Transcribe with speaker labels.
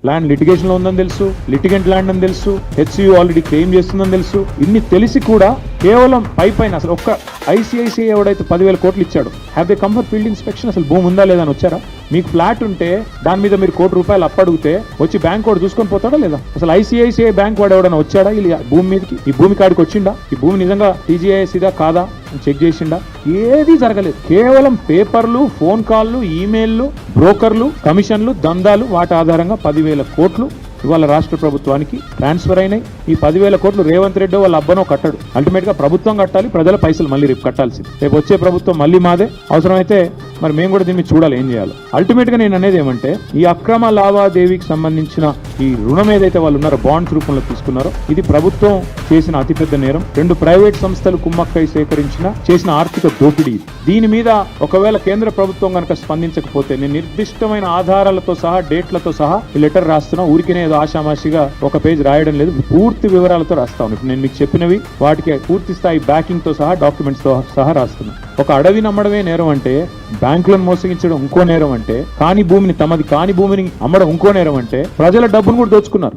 Speaker 1: Land litigation లో ఉందని తెలుసు, లిటిగెంట్ ల్యాండ్ అని తెలుసు, హెచ్సియు ఆల్రెడీ క్లెయిమ్ చేస్తుందని తెలుసు. ఇన్ని తెలిసి కూడా కేవలం పైన అసలు ఒక్క ఐసిఐసిఐ ఎవడైతే 10,000 కోట్లు ఇచ్చాడు, have they come for field inspection? అసలు భూమి ఉందా లేదా అని వచ్చారా? మీకు ఫ్లాట్ ఉంటే దాని మీద మీరు ₹1,00,00,000 అప్పడిగితే వచ్చి బ్యాంక్ వాడు చూసుకొని పోతాడా లేదా? అసలు ఐసిఐసిఐ బ్యాంక్ వాడు ఎవడైనా వచ్చాడా ఈ భూమి మీదకి? ఈ భూమి కాడికి వచ్చిండా? ఈ భూమి నిజంగా టీజీఐఎస్ ఇదా కాదా చెక్ చేసిండా? ఏది జరగలేదు. కేవలం పేపర్లు, ఫోన్ కాల్లు, ఈమెయిల్లు, బ్రోకర్లు, కమిషన్లు, దందాలు, వాటి ఆధారంగా 10,000 కోట్లు ఇవాళ రాష్ట్ర ప్రభుత్వానికి ట్రాన్స్ఫర్ అయినాయి. ఈ 10,000 కోట్లు రేవంత్ రెడ్డి వాళ్ళ అబ్బనో కట్టాడు. అల్టిమేట్ గా ప్రభుత్వం కట్టాలి, ప్రజల పైసలు మళ్ళీ రేపు కట్టాల్సింది. రేపు వచ్చే ప్రభుత్వం మళ్ళీ మాదే. అవసరమైతే మరి మేము కూడా దీన్ని చూడాలి ఏం చేయాలి. అల్టిమేట్ గా నేను అనేది ఏమంటే, ఈ అక్రమ లావాదేవీకి సంబంధించిన ఈ రుణం ఏదైతే వాళ్ళు ఉన్నారో బాండ్స్ రూపంలో తీసుకున్నారో, ఇది ప్రభుత్వం చేసిన అతిపెద్ద నేరం. 2 ప్రైవేట్ సంస్థలు కుమ్మక్కై చేసిన ఆర్థిక దోపిడీ. దీని మీద ఒకవేళ కేంద్ర ప్రభుత్వం కనుక స్పందించకపోతే నేను నిర్దిష్టమైన ఆధారాలతో సహా, డేట్లతో సహా ఈ లెటర్ రాస్తున్నా. ఊరికినే ఏదో ఆషామాషిగా ఒక పేజ్ రాయడం లేదు, పూర్తి వివరాలతో రాస్తాను. ఇప్పుడు నేను మీకు చెప్పినవి వాటికి పూర్తి స్థాయి బ్యాకింగ్ తో సహా, డాక్యుమెంట్స్ తో సహా రాస్తున్నా. ఒక అడవి నమ్మడమే నేరం అంటే, బ్యాంకులను మోసగించడం ఇంకో నేరం అంటే, కాని భూమిని తమది కాని భూమిని అమ్మడం ఇంకో నేరం అంటే, ప్రజల డబ్బును కూడా దోచుకున్నారు.